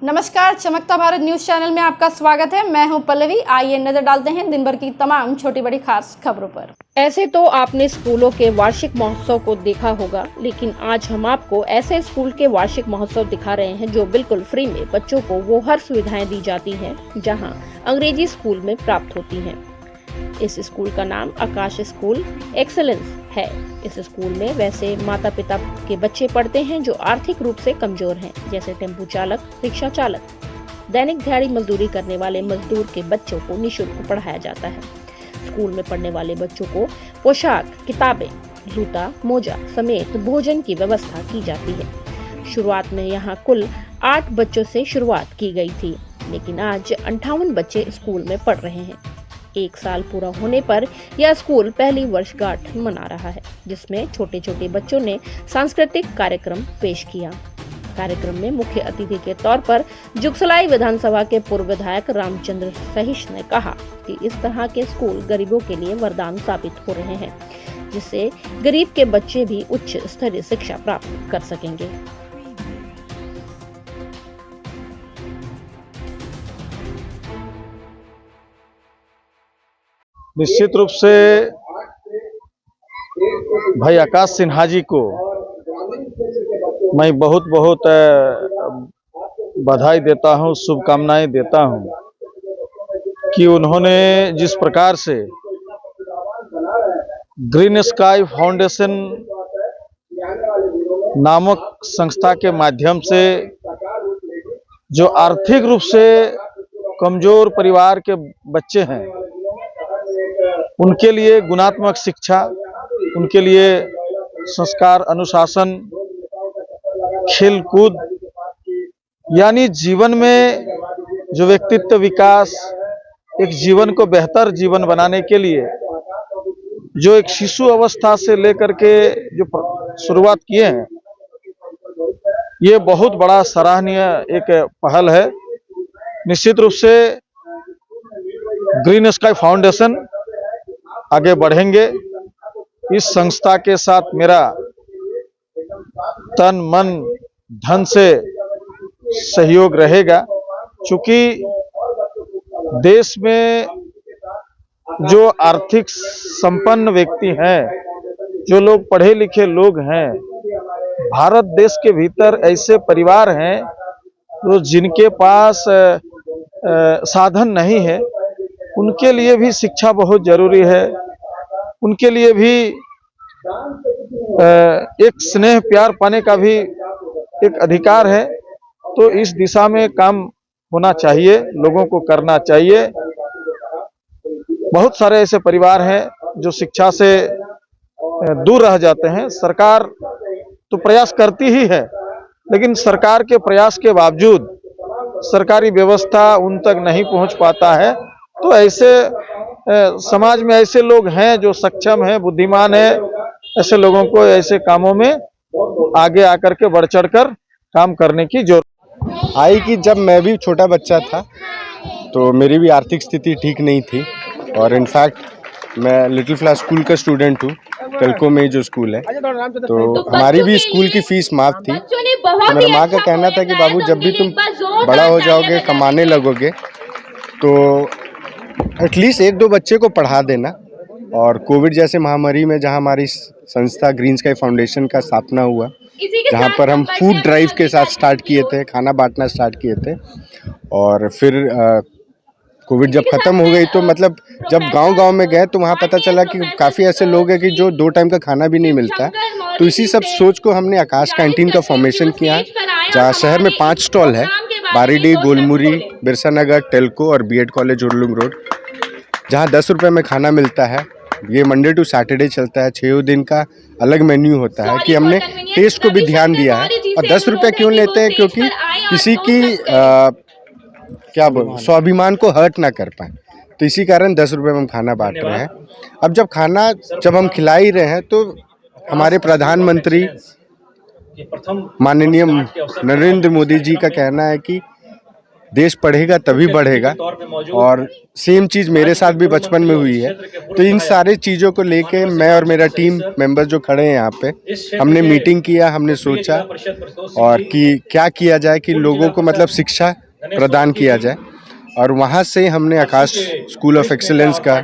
नमस्कार, चमकता Bharat news channel में आपका स्वागत है। मैं हूं पल्लवी। आइए नजर डालते हैं दिन भर की तमाम छोटी बड़ी खास खबरों पर। ऐसे तो आपने स्कूलों के वार्षिक महोत्सव को देखा होगा, लेकिन आज हम आपको ऐसे स्कूल के वार्षिक महोत्सव दिखा रहे हैं जो बिल्कुल फ्री में बच्चों को वो हर सुविधाएं दी जाती हैं जहां अंग्रेजी स्कूल में प्राप्त होती हैं। इस स्कूल का नाम आकाश स्कूल एक्सेलेंस है। इस स्कूल में वैसे माता पिता के बच्चे पढ़ते हैं जो आर्थिक रूप से कमजोर हैं, जैसे टेम्पू चालक, रिक्शा चालक। दैनिक दिहाड़ी मजदूरी करने वाले मजदूर के बच्चों को निःशुल्क पढ़ाया जाता है। स्कूल में पढ़ने वाले बच्चों को पोशाक, किताबें, जूता, मोजा समेत भोजन की व्यवस्था की जाती है। शुरुआत में यहाँ कुल 8 बच्चों से शुरुआत की गई थी, लेकिन आज 58 बच्चे स्कूल में पढ़ रहे हैं। 1 साल पूरा होने पर यह स्कूल पहली वर्षगांठ मना रहा है, जिसमें छोटे छोटे बच्चों ने सांस्कृतिक कार्यक्रम पेश किया। कार्यक्रम में मुख्य अतिथि के तौर पर जुगसलाई विधानसभा के पूर्व विधायक रामचंद्र सहिश ने कहा कि इस तरह के स्कूल गरीबों के लिए वरदान साबित हो रहे हैं, जिससे गरीब के बच्चे भी उच्च स्तरीय शिक्षा प्राप्त कर सकेंगे। निश्चित रूप से भाई आकाश सिन्हा जी को मैं बहुत बहुत बधाई देता हूं, शुभकामनाएं देता हूं कि उन्होंने जिस प्रकार से ग्रीन स्काई फाउंडेशन नामक संस्था के माध्यम से जो आर्थिक रूप से कमजोर परिवार के बच्चे हैं उनके लिए गुणात्मक शिक्षा, उनके लिए संस्कार, अनुशासन, खेल कूद, यानी जीवन में जो व्यक्तित्व विकास, एक जीवन को बेहतर जीवन बनाने के लिए जो एक शिशु अवस्था से लेकर के जो शुरुआत किए हैं, ये बहुत बड़ा सराहनीय एक पहल है। निश्चित रूप से ग्रीन स्काई फाउंडेशन आगे बढ़ेंगे। इस संस्था के साथ मेरा तन मन धन से सहयोग रहेगा, क्योंकि देश में जो आर्थिक संपन्न व्यक्ति हैं, जो लोग पढ़े लिखे लोग हैं, भारत देश के भीतर ऐसे परिवार हैं जो जिनके पास साधन नहीं है, उनके लिए भी शिक्षा बहुत जरूरी है। उनके लिए भी एक स्नेह प्यार पाने का भी एक अधिकार है। तो इस दिशा में काम होना चाहिए, लोगों को करना चाहिए। बहुत सारे ऐसे परिवार हैं जो शिक्षा से दूर रह जाते हैं। सरकार तो प्रयास करती ही है, लेकिन सरकार के प्रयास के बावजूद सरकारी व्यवस्था उन तक नहीं पहुंच पाता है। तो ऐसे समाज में ऐसे लोग हैं जो सक्षम हैं, बुद्धिमान हैं, ऐसे लोगों को ऐसे कामों में आगे आकर के बढ़ चढ़ कर काम करने की जरूरत आई कि जब मैं भी छोटा बच्चा था तो मेरी भी आर्थिक स्थिति ठीक नहीं थी, और इनफैक्ट मैं लिटिल फ्लावर स्कूल का स्टूडेंट हूँ, तेलको में जो स्कूल है। तो हमारी भी स्कूल की फीस माफ थी। तो मेरे माँ का कहना था कि बाबू जब भी तुम बड़ा हो जाओगे, कमाने लगोगे, तो एटलीस्ट 1-2 बच्चे को पढ़ा देना। और कोविड जैसे महामारी में जहाँ हमारी संस्था ग्रीन स्काई फाउंडेशन का स्थापना हुआ, जहाँ पर हम फूड ड्राइव के साथ स्टार्ट किए थे, खाना बांटना स्टार्ट किए थे, और फिर कोविड जब ख़त्म हो गई तो मतलब जब गांव-गांव में गए तो वहाँ पता चला कि काफ़ी ऐसे लोग हैं कि जो 2 टाइम का खाना भी नहीं मिलता। तो इसी सब सोच को हमने आकाश कैंटीन का फॉर्मेशन किया, जहाँ शहर में 5 स्टॉल है, बारीडीह, गोलमुरी, बिरसा नगर, टेलको और बीएड कॉलेज उर्लुंग रोड, जहाँ 10 रुपये में खाना मिलता है। ये मंडे टू सैटरडे चलता है, 6 दिन का अलग मेन्यू होता है। कि हमने टेस्ट को भी ध्यान दिया है। और 10 रुपये क्यों लेते हैं? क्योंकि किसी की क्या बोलूं, स्वाभिमान को हर्ट ना कर पाए, तो इसी कारण 10 रुपये में हम खाना बांट रहे हैं। अब जब हम खिला ही रहे हैं तो हमारे प्रधानमंत्री माननीय नरेंद्र मोदी जी का कहना है कि देश पढ़ेगा तभी बढ़ेगा। और सेम चीज़ मेरे साथ भी बचपन में हुई है। तो इन सारे चीज़ों को लेके मैं और मेरा टीम मेंबर जो खड़े हैं यहाँ पे, हमने मीटिंग किया, हमने सोचा और कि क्या किया जाए कि लोगों को मतलब शिक्षा प्रदान किया जाए। और वहाँ से हमने आकाश स्कूल ऑफ एक्सीलेंस का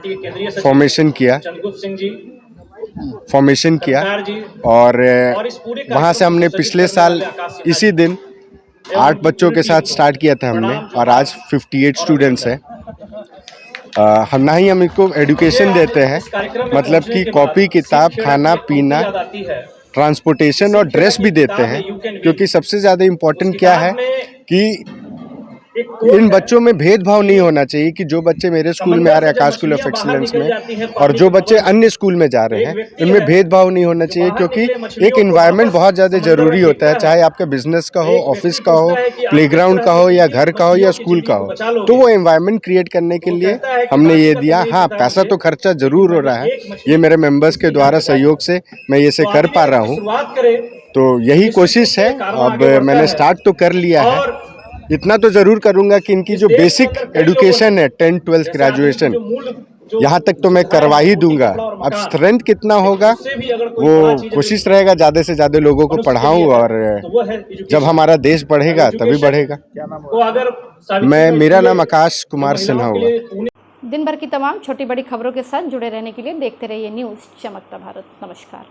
फॉर्मेशन किया और वहाँ से हमने पिछले साल इसी दिन 8 बच्चों के साथ स्टार्ट किया था हमने, और आज 58 स्टूडेंट्स हैं। हम ना ही हम इनको एजुकेशन देते हैं, मतलब कि कॉपी किताब, खाना पीना, ट्रांसपोर्टेशन और ड्रेस भी देते हैं। क्योंकि सबसे ज़्यादा इम्पोर्टेंट क्या है कि इन बच्चों में भेदभाव नहीं होना चाहिए कि जो बच्चे मेरे स्कूल में आ रहे हैं आकाश स्कूल ऑफ एक्सीलेंस में और जो बच्चे अन्य स्कूल में जा रहे हैं, इनमें भेदभाव नहीं होना चाहिए। क्योंकि एक एनवायरनमेंट बहुत ज़्यादा ज़रूरी होता है, चाहे आपका बिजनेस का हो, ऑफिस का हो, प्लेग्राउंड का हो, या घर का हो, या स्कूल का हो। तो वो एनवायरनमेंट क्रिएट करने के लिए हमने ये दिया। हाँ, पैसा तो खर्चा ज़रूर हो रहा है, ये मेरे मेम्बर्स के द्वारा सहयोग से मैं ये से कर पा रहा हूँ। तो यही कोशिश है। अब मैंने स्टार्ट तो कर लिया है, इतना तो ज़रूर करूँगा कि इनकी जो बेसिक एजुकेशन है 10th 12th ग्रेजुएशन, यहाँ तक तो मैं करवा ही दूंगा। अब स्ट्रेंथ कितना होगा वो कोशिश रहेगा, ज़्यादा से ज़्यादा लोगों को पढ़ाऊँ, और जब हमारा देश बढ़ेगा तभी बढ़ेगा। मेरा नाम आकाश कुमार सिन्हा हुआ। दिन भर की तमाम छोटी बड़ी खबरों के साथ जुड़े रहने के लिए देखते रहिए न्यूज़ चमकता भारत। नमस्कार।